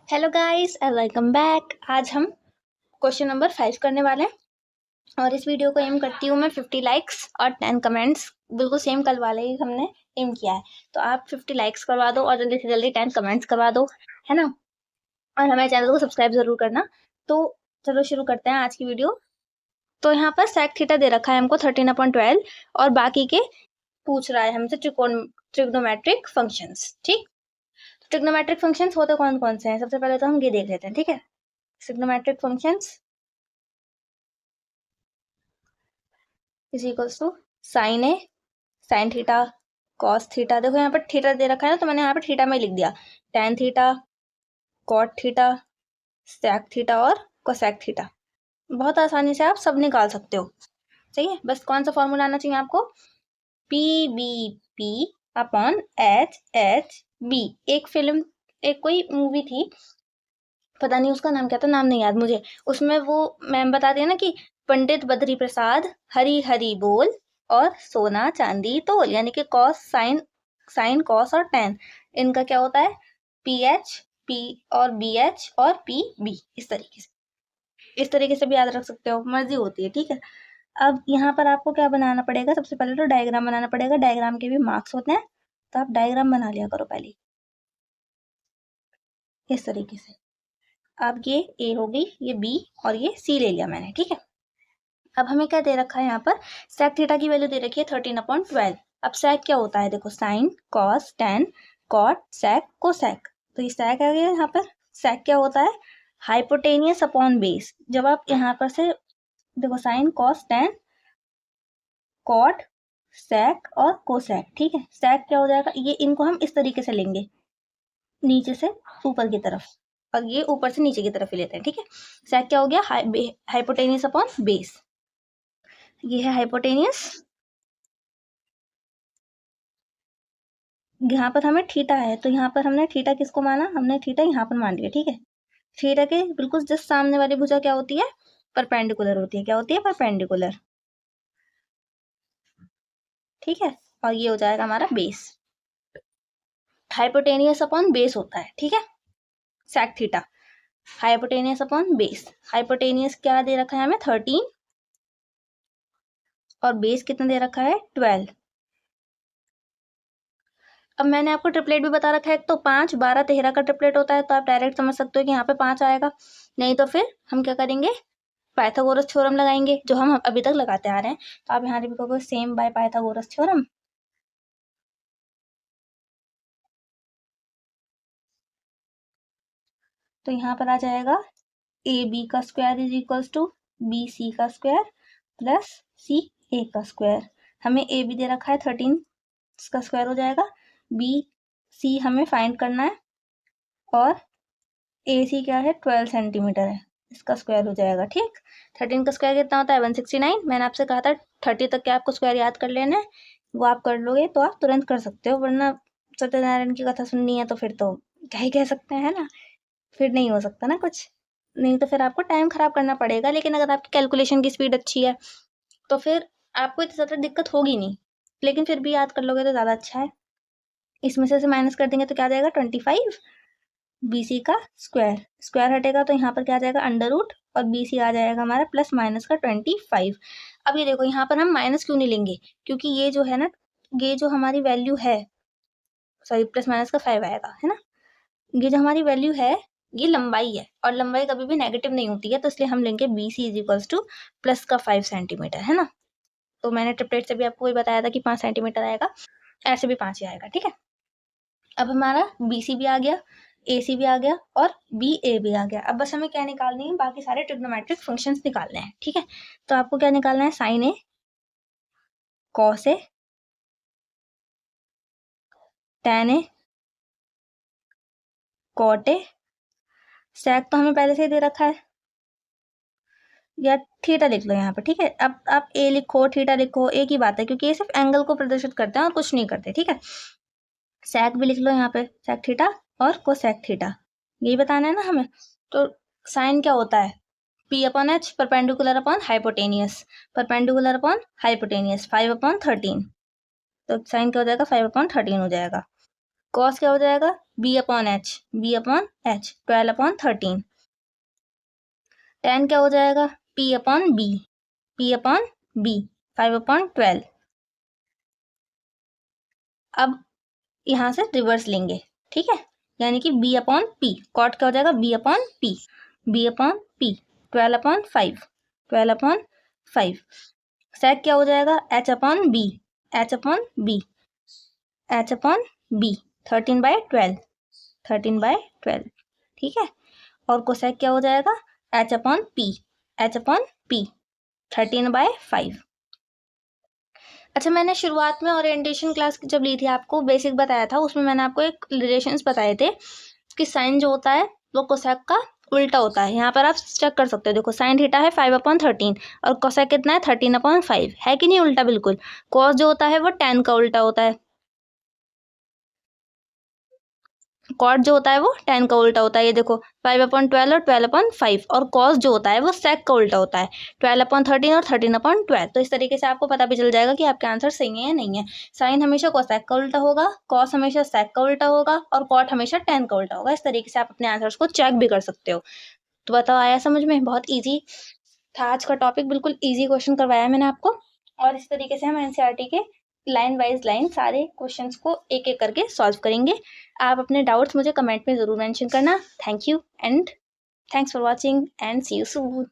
Hello guys and welcome back. आज हम question number 5 करने वाले हैं और इस वीडियो को एम करती हूँ मैं 50 लाइक्स और 10 कमेंट्स। बिल्कुल सेम कल वाले ही हमने एम किया है, तो आप 50 लाइक्स करवा दो और जल्दी से जल्दी 10 कमेंट्स करवा दो, है ना। और हमारे चैनल को सब्सक्राइब जरूर करना। तो चलो शुरू करते हैं आज की वीडियो। तो यहाँ पर सेक थीटा दे रखा है हमको 13/12 और बाकी के पूछ रहा है हमसे ट्रिग्नोमेट्रिक फंक्शंस। ठीक, ट्रिग्नोमेट्रिक फंक्शंस होते कौन कौन से हैं, सबसे पहले तो हम ये देख लेते हैं। ठीक है, trigonometric functions is equals to sine A, sine theta, cos theta. देखो यहाँ पर थीटा दे रखा है ना, तो मैंने यहाँ पर थीटा में लिख दिया tan theta, cot theta, sec theta और कोसेक थीटा। बहुत आसानी से आप सब निकाल सकते हो। सही है, बस कौन सा फॉर्मूला आना चाहिए आपको, P B P upon H H B. एक कोई मूवी थी, पता नहीं उसका नाम क्या था, नाम नहीं याद मुझे। उसमें वो मैम बताती है ना कि पंडित बद्री प्रसाद हरी हरी बोल और सोना चांदी तोल, यानी कि कॉस साइन कॉस और टेन, इनका क्या होता है पी एच पी और बी एच और पी बी। इस तरीके से भी याद रख सकते हो, मर्जी होती है। ठीक है, अब यहाँ पर आपको क्या बनाना पड़ेगा, सबसे पहले तो डायग्राम बनाना पड़ेगा। डायग्राम के भी मार्क्स होते हैं, तो आप डायग्राम बना लिया करो पहले इस तरीके से। अब ये ए हो गई, ये बी और ये सी ले लिया मैंने। ठीक है, अब हमें क्या दे रखा है यहाँ पर, सेक थीटा की वैल्यू दे रखी है 13/12। अब सेक क्या होता है, देखो sine cos tan cot sec cosec, तो ये सेक आ गया यहाँ पर। सेक क्या होता है, हाइपोटेनियस अपॉन बेस। जब आप यहाँ पर से देखो sine cos tan cot sec और कोसेक, ठीक है, सेक क्या हो जाएगा, ये इनको हम इस तरीके से लेंगे, नीचे से ऊपर की तरफ, और ये ऊपर से नीचे की तरफ ही लेते हैं। ठीक है, सेक क्या हो गया, हाइपोटेनियस अपॉन बेस। ये है हाइपोटेनियस, यहाँ पर हमें थीटा है, तो यहाँ पर हमने थीटा किसको माना, हमने थीटा यहाँ पर मान लिया। ठीक है, थीटा के बिल्कुल जस्ट सामने वाली भुजा क्या होती है, परपेंडिकुलर होती है। क्या होती है, परपेंडिकुलर। ठीक है, और ये हो जाएगा हमारा बेस, हाइपोटेनियस अपॉन बेस होता है। ठीक है, sec theta hypotenuse upon base. Hypotenuse क्या दे रखा है हमें 13 और बेस कितना दे रखा है 12। अब मैंने आपको ट्रिपलेट भी बता रखा है, एक तो 5 12 13 का ट्रिपलेट होता है, तो आप डायरेक्ट समझ सकते हो कि यहाँ पे 5 आएगा। नहीं तो फिर हम क्या करेंगे, पाइथागोरस थ्योरम लगाएंगे, जो हम अभी तक लगाते आ रहे हैं। तो आप यहाँ लिखोगे सेम बाय पाइथागोरस थ्योरम। तो यहाँ पर आ जाएगा ए बी का square is equals to B C का स्क्वायर प्लस सी ए का स्क्वायर। हमें ए बी दे रखा है 13, इसका स्क्वायर हो जाएगा। बी सी हमें फाइंड करना है, और ए सी क्या है 12 सेंटीमीटर है, इसका स्क्वायर हो जाएगा। ठीक, 13 का स्क्वायर कितना होता है 169। मैंने आपसे कहा था 30 तक के आपको स्क्वायर याद कर लेना है, वो आप कर लोगे तो आप तुरंत कर सकते हो, वरना सत्यनारायण की कथा सुननी है तो फिर तो क्या ही कह सकते हैं ना, फिर नहीं हो सकता ना कुछ, नहीं तो फिर आपको टाइम खराब करना पड़ेगा। लेकिन अगर आपकी कैलकुलेशन की स्पीड अच्छी है तो फिर आपको इतनी ज़्यादा दिक्कत होगी नहीं, लेकिन फिर भी याद कर लोगे तो ज़्यादा अच्छा है। इसमें से माइनस कर देंगे तो क्या आ जाएगा 25 बी सी का स्क्वायर, स्क्वायर हटेगा तो यहाँ पर क्या आ जाएगा अंडर रूट, और बी सी आ जाएगा हमारा प्लस माइनस का 25। अब ये देखो यहाँ पर हम माइनस क्यों नहीं लेंगे, क्योंकि ये जो है ना, ये जो हमारी वैल्यू है, सॉरी प्लस माइनस का 5 आएगा, है ना। ये जो हमारी वैल्यू है ये लंबाई है, और लंबाई कभी भी नेगेटिव नहीं होती है, तो इसलिए हम लेंगे B C is equals to plus का 5 सेंटीमीटर, है ना। तो मैंने ट्रिपलेट से भी आपको वही बताया था कि 5 सेंटीमीटर आएगा, ऐसे भी 5 ही आएगा। ठीक है, अब हमारा बी सी भी आ गया, ए सी भी आ गया और बी ए भी आ गया। अब बस हमें क्या निकालनी है, बाकी सारे ट्रिग्नोमेट्रिक फंक्शंस निकालने हैं। ठीक है, तो आपको क्या निकालना है, sine A cos A tan A cot A, sec तो हमें पहले से ही दे रखा है, या थीटा लिख लो यहाँ पर। ठीक है, अब आप ए लिखो थीटा लिखो, एक ही बात है, क्योंकि ये सिर्फ एंगल को प्रदर्शित करते हैं और कुछ नहीं करते। ठीक है, सेक भी लिख लो यहाँ पे, सेक थीटा और कोसेक थीटा, यही बताना है ना हमें। तो साइन क्या होता है, P upon H, perpendicular upon hypotenuse, perpendicular upon hypotenuse 5/13, तो साइन क्या हो जाएगा 5/13 हो जाएगा। कॉस क्या हो जाएगा, b upon H, 12 upon 13। Ten क्या हो जाएगा, p अपॉन b, 5 अपॉन 12। अब यहाँ से रिवर्स लेंगे, ठीक है, यानी कि b अपॉन p, कॉट क्या हो जाएगा, b अपॉन p, 12 अपॉन 5, सेक क्या हो जाएगा, h अपॉन b, 13/12, ठीक है। और कोसेक क्या हो जाएगा, h अपॉन p, 13/5। अच्छा, मैंने शुरुआत में ओरिएंटेशन क्लास जब ली थी आपको बेसिक बताया था, उसमें मैंने आपको एक रिलेशंस बताए थे कि साइन जो होता है वो कोसेक का उल्टा होता है। यहाँ पर आप चेक कर सकते हो, देखो साइन थीटा है 5/13 और कोसेक कितना है 13/5, है कि नहीं उल्टा बिल्कुल। कॉस जो होता है वो tan का उल्टा होता है, कॉट जो होता है वो tan का उल्टा होता है। ये देखो 5/12 और 12/5, और कॉस जो होता है वो सेक का उल्टा होता है, 12/13 और 13/12। तो इस तरीके से आपको पता भी चल जाएगा कि आपके आंसर सही है या नहीं है। साइन हमेशा कोसेक का उल्टा होगा, कॉस हमेशा सेक का उल्टा होगा, और कॉट हमेशा tan का उल्टा होगा। इस तरीके से आप अपने आंसर्स को चेक भी कर सकते हो। तो बताओ, आया समझ में? बहुत ईजी था आज का टॉपिक, बिल्कुल ईजी क्वेश्चन करवाया मैंने आपको। और इस तरीके से हम एनसीईआरटी के लाइन वाइज लाइन सारे क्वेश्चंस को एक एक करके सॉल्व करेंगे। आप अपने डाउट्स मुझे कमेंट में ज़रूर मेंशन करना। Thank you and thanks for watching and see you soon.